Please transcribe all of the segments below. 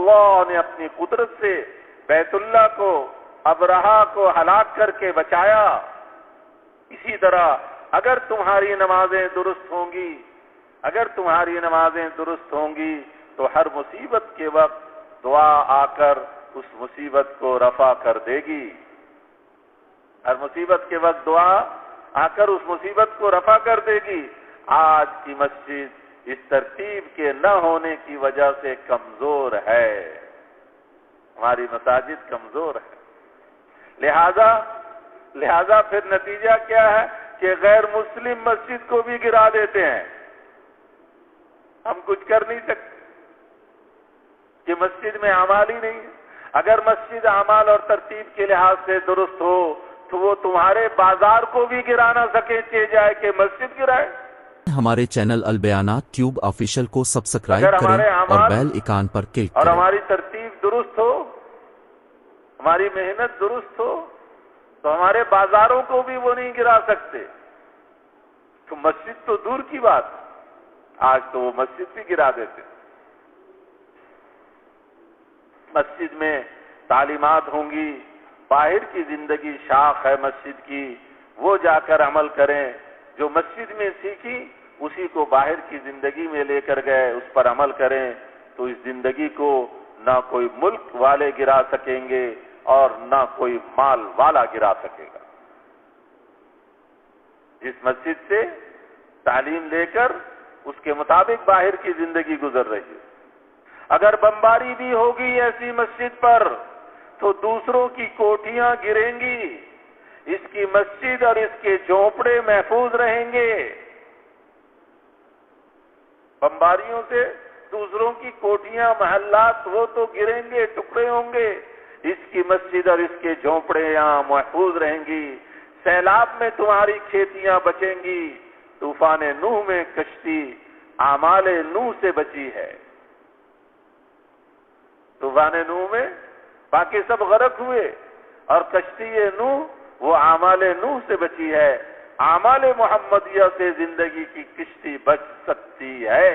اللہ نے اپنی قدرت سے بیت اللہ کو ابرہا کو ہلاک کر کے بچایا، اسی طرح اگر تمہاری نمازیں درست ہوں گی، اگر تمہاری نمازیں درست ہوں گی تو ہر مصیبت کے وقت دعا آ کر اس مصیبت کو رفع کر دے گی، ہر مصیبت کے وقت دعا آ کر اس مصیبت کو رفع کر دے گی۔ آج کی مسجد اس ترتیب کے نہ ہونے کی وجہ سے کمزور ہے، ہماری مساجد کمزور ہے، لہذا پھر نتیجہ کیا ہے کہ غیر مسلم مسجد کو بھی گرا دیتے ہیں، ہم کچھ کر نہیں سکتے کہ مسجد میں اعمال ہی نہیں ہے۔ اگر مسجد اعمال اور ترتیب کے لحاظ سے درست ہو تو وہ تمہارے بازار کو بھی گرا نہ سکے جائے کہ مسجد گرائے۔ ہمارے چینل البیانات ٹیوب آفیشل کو سبسکرائب اگر کریں ہمارے اور اعمال بیل ایکان پر کلک اور کریں۔ ہماری ترتیب درست ہو، ہماری محنت درست ہو تو ہمارے بازاروں کو بھی وہ نہیں گرا سکتے، تو مسجد تو دور کی بات، آج تو وہ مسجد بھی گرا دیتے۔ مسجد میں تعلیمات ہوں گی، باہر کی زندگی شاخ ہے مسجد کی، وہ جا کر عمل کریں، جو مسجد میں سیکھی اسی کو باہر کی زندگی میں لے کر گئے، اس پر عمل کریں، تو اس زندگی کو نہ کوئی ملک والے گرا سکیں گے اور نہ کوئی مال والا گرا سکے گا۔ جس مسجد سے تعلیم لے کر اس کے مطابق باہر کی زندگی گزر رہی ہے، اگر بمباری بھی ہوگی ایسی مسجد پر تو دوسروں کی کوٹھیاں گریں گی، اس کی مسجد اور اس کے جھونپڑے محفوظ رہیں گے۔ بمباریوں سے دوسروں کی کوٹھیاں محلات وہ تو گریں گے، ٹکڑے ہوں گے، اس کی مسجد اور اس کے جھونپڑے یہاں محفوظ رہیں گی۔ سیلاب میں تمہاری کھیتیاں بچیں گی، طوفان نوح میں کشتی اعمال نوح سے بچی ہے، طوفان نوح میں باقی سب غرق ہوئے اور کشتی نوح وہ اعمال نوح سے بچی ہے۔ اعمال محمدیہ سے زندگی کی کشتی بچ سکتی ہے،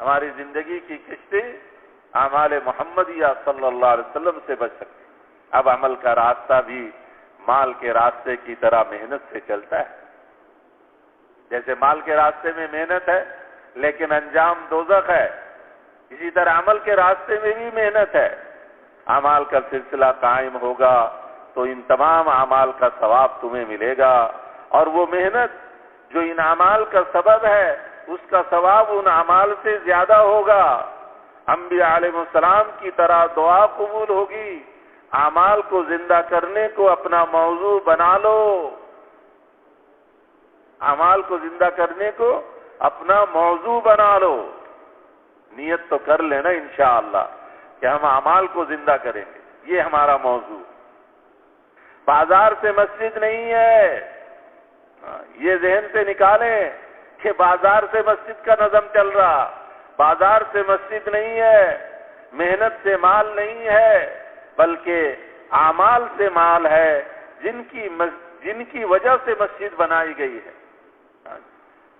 ہماری زندگی کی کشتی اعمال محمدیہ صلی اللہ علیہ وسلم سے بچ سکتی ہے۔ اب عمل کا راستہ بھی مال کے راستے کی طرح محنت سے چلتا ہے، جیسے مال کے راستے میں محنت ہے لیکن انجام دوزخ ہے، اسی طرح عمل کے راستے میں بھی محنت ہے۔ اعمال کا سلسلہ قائم ہوگا تو ان تمام اعمال کا ثواب تمہیں ملے گا، اور وہ محنت جو ان اعمال کا سبب ہے اس کا ثواب ان اعمال سے زیادہ ہوگا۔ انبیاء علیہ السلام کی طرح دعا قبول ہوگی۔ اعمال کو زندہ کرنے کو اپنا موضوع بنا لو، اعمال کو زندہ کرنے کو اپنا موضوع بنا لو، نیت تو کر لینا انشاءاللہ کہ ہم اعمال کو زندہ کریں گے، یہ ہمارا موضوع۔ بازار سے مسجد نہیں ہے، یہ ذہن سے نکالیں کہ بازار سے مسجد کا نظم چل رہا، بازار سے مسجد نہیں ہے، محنت سے مال نہیں ہے، بلکہ اعمال سے مال ہے، جن کی وجہ سے مسجد بنائی گئی ہے،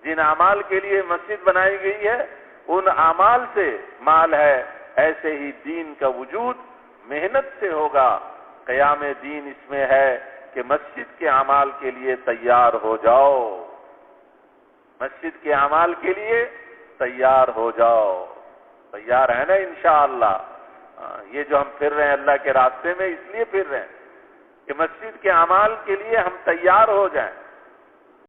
جن اعمال کے لیے مسجد بنائی گئی ہے ان اعمال سے مال ہے۔ ایسے ہی دین کا وجود محنت سے ہوگا۔ قیام دین اس میں ہے کہ مسجد کے اعمال کے لیے تیار ہو جاؤ، مسجد کے اعمال کے لیے تیار ہو جاؤ۔ تیار ہے نا انشاءاللہ؟ یہ جو ہم پھر رہے ہیں اللہ کے راستے میں اس لیے پھر رہے ہیں کہ مسجد کے اعمال کے لیے ہم تیار ہو جائیں۔